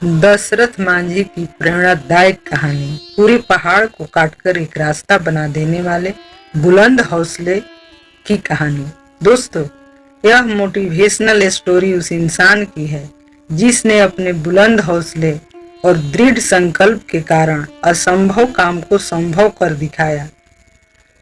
दशरथ मांझी की प्रेरणादायक कहानी पूरे पहाड़ को काटकर एक रास्ता बना देने वाले बुलंद हौसले की कहानी। दोस्तों, यह मोटिवेशनल स्टोरी उस इंसान की है जिसने अपने बुलंद हौसले और दृढ़ संकल्प के कारण असंभव काम को संभव कर दिखाया।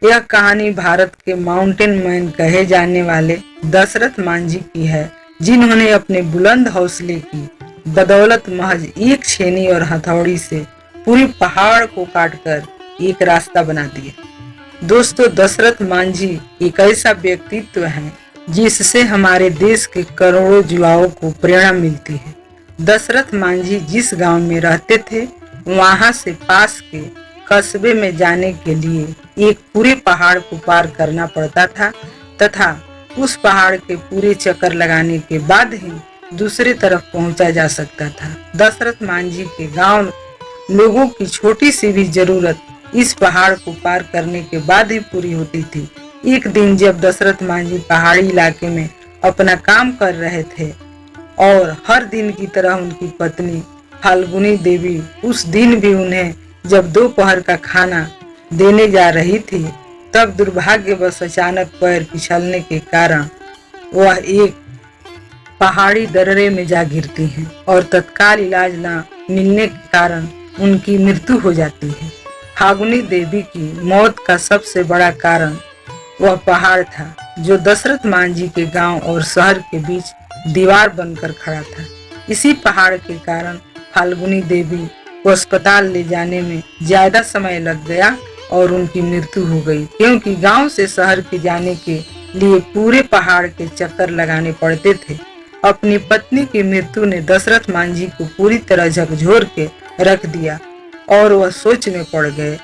यह कहानी भारत के माउंटेन मैन कहे जाने वाले दशरथ मांझी की है, जिन्होंने अपने बुलंद हौसले की बदौलत महज एक छेनी और हथौड़ी से पूरे पहाड़ को काटकर एक रास्ता बना दिया। दोस्तों, दशरथ मांझी एक ऐसा व्यक्तित्व है जिससे हमारे देश के करोड़ों युवाओं को प्रेरणा मिलती है। दशरथ मांझी जिस गांव में रहते थे, वहां से पास के कस्बे में जाने के लिए एक पूरे पहाड़ को पार करना पड़ता था तथा उस पहाड़ के पूरे चक्कर लगाने के बाद ही दूसरी तरफ पहुंचा जा सकता था। दशरथ मांझी के गांव लोगों की छोटी सी भी जरूरत इस पहाड़ को पार करने के बाद ही पूरी होती थी। एक दिन जब दशरथ मांझी पहाड़ी इलाके में अपना काम कर रहे थे और हर दिन की तरह उनकी पत्नी फाल्गुनी देवी उस दिन भी उन्हें जब दोपहर का खाना देने जा रही थी, तब दुर्भाग्यवश अचानक पैर फिसलने के कारण वह एक पहाड़ी दर्रे में जा गिरती हैं और तत्काल इलाज न मिलने के कारण उनकी मृत्यु हो जाती है। फाल्गुनी देवी की मौत का सबसे बड़ा कारण वह पहाड़ था जो दशरथ मांझी के गांव और शहर के बीच दीवार बनकर खड़ा था। इसी पहाड़ के कारण फाल्गुनी देवी को अस्पताल ले जाने में ज्यादा समय लग गया और उनकी मृत्यु हो गई, क्योंकि गांव से शहर के जाने के लिए पूरे पहाड़ के चक्कर लगाने पड़ते थे। अपनी पत्नी की मृत्यु ने दशरथ मांझी को पूरी तरह झकझोर के रख दिया और वह सोच में पड़ गए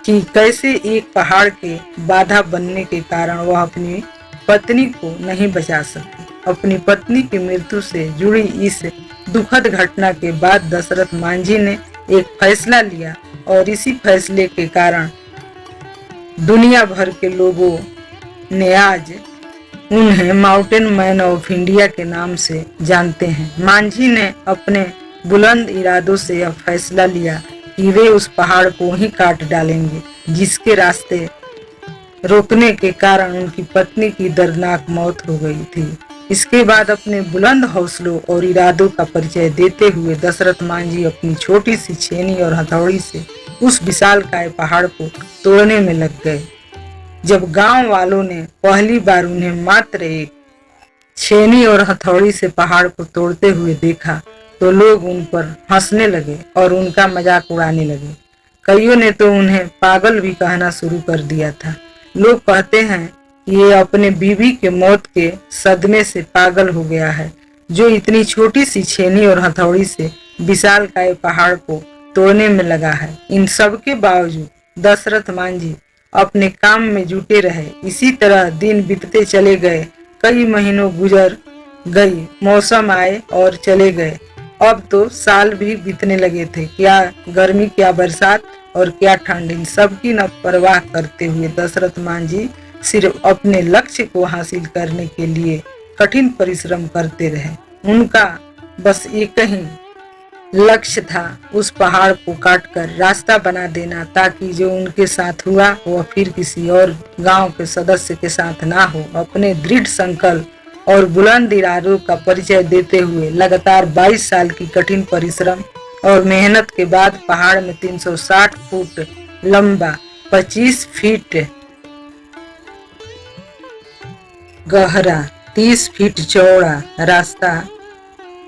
कि कैसे एक पहाड़ के बाधा बनने के कारण वह अपनी पत्नी को नहीं बचा सके। अपनी पत्नी की मृत्यु से जुड़ी इस दुखद घटना के बाद दशरथ मांझी ने एक फैसला लिया और इसी फैसले के कारण दुनिया भर के लोगों ने आज उन्हें माउंटेन मैन ऑफ इंडिया के नाम से जानते हैं। मांझी ने अपने बुलंद इरादों से यह फैसला लिया कि वे उस पहाड़ को ही काट डालेंगे जिसके रास्ते रोकने के कारण उनकी पत्नी की दर्दनाक मौत हो गई थी। इसके बाद अपने बुलंद हौसलों और इरादों का परिचय देते हुए दशरथ मांझी अपनी छोटी सी छेनी और हथौड़ी से उस विशालकाय पहाड़ को तोड़ने में लग गए। जब गांव वालों ने पहली बार उन्हें मात्र एक छेनी और हथौड़ी से पहाड़ को तोड़ते हुए देखा तो लोग उन पर हंसने लगे और उनका मजाक उड़ाने लगे। कईयों ने तो उन्हें पागल भी कहना शुरू कर दिया था। लोग कहते हैं कि ये अपने बीवी के मौत के सदमे से पागल हो गया है, जो इतनी छोटी सी छेनी और हथौड़ी से विशालकाय पहाड़ को तोड़ने में लगा है। इन सब के बावजूद दशरथ मांझी अपने काम में जुटे रहे। इसी तरह दिन बीतते चले गए। कई महीनों गुजर गई, मौसम आए और चले गए। अब तो साल भी बीतने लगे थे। क्या गर्मी, क्या बरसात और क्या ठंड, इन सब की न परवाह करते हुए दशरथ मांझी सिर्फ अपने लक्ष्य को हासिल करने के लिए कठिन परिश्रम करते रहे। उनका बस एक ही लक्ष्य था, उस पहाड़ को काटकर रास्ता बना देना, ताकि जो उनके साथ हुआ वह फिर किसी और गांव के सदस्य के साथ ना हो। अपने दृढ़ संकल्प और बुलंद इरादों का परिचय देते हुए लगातार 22 साल की कठिन परिश्रम और मेहनत के बाद पहाड़ में 360 फुट लंबा, 25 फीट गहरा, 30 फीट चौड़ा रास्ता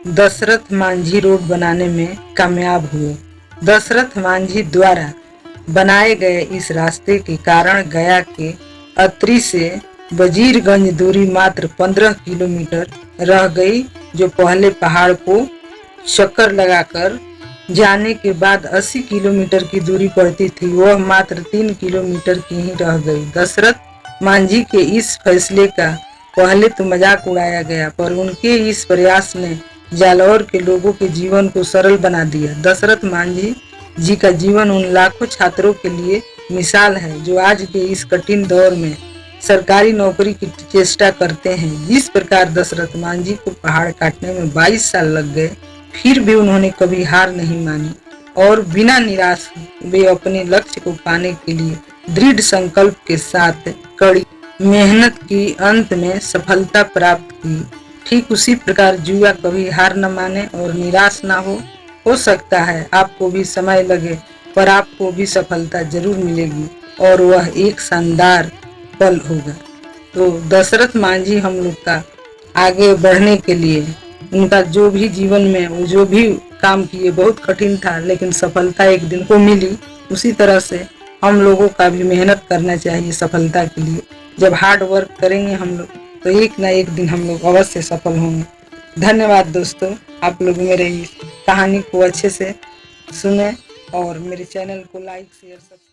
दशरथ मांझी रोड बनाने में कामयाब हुए। दशरथ मांझी द्वारा बनाए गए इस रास्ते के कारण गया के अत्रि से वजीरगंज दूरी मात्र 15 किलोमीटर रह गई, जो पहले पहाड़ को चक्कर लगाकर जाने के बाद 80 किलोमीटर की दूरी पड़ती थी, वह मात्र 3 किलोमीटर की ही रह गई। दशरथ मांझी के इस फैसले का पहले तो मजाक उड़ाया गया, पर उनके इस प्रयास ने जालौर के लोगों के जीवन को सरल बना दिया। दशरथ मांझी जी का जीवन उन लाखों छात्रों के लिए मिसाल है जो आज के इस कठिन दौर में सरकारी नौकरी की चेष्टा करते हैं। जिस प्रकार दशरथ मांझी को पहाड़ काटने में 22 साल लग गए, फिर भी उन्होंने कभी हार नहीं मानी और बिना निराश वे अपने लक्ष्य को पाने के लिए दृढ़ संकल्प के साथ कड़ी मेहनत की अंत में सफलता प्राप्त की। ठीक उसी प्रकार जुआ कभी हार न माने और निराश ना हो सकता है आपको भी समय लगे पर आपको भी सफलता जरूर मिलेगी और वह एक शानदार पल होगा। तो दशरथ मांझी हम लोग का आगे बढ़ने के लिए उनका जो भी जीवन में वो जो भी काम किए बहुत कठिन था लेकिन सफलता एक दिन को मिली। उसी तरह से हम लोगों का भी मेहनत करना चाहिए सफलता के लिए। जब हार्ड वर्क करेंगे हम लोग तो एक ना एक दिन हम लोग अवश्य सफल होंगे। धन्यवाद दोस्तों, आप लोग मेरे इस कहानी को अच्छे से सुने और मेरे चैनल को लाइक शेयर सब्सक्राइब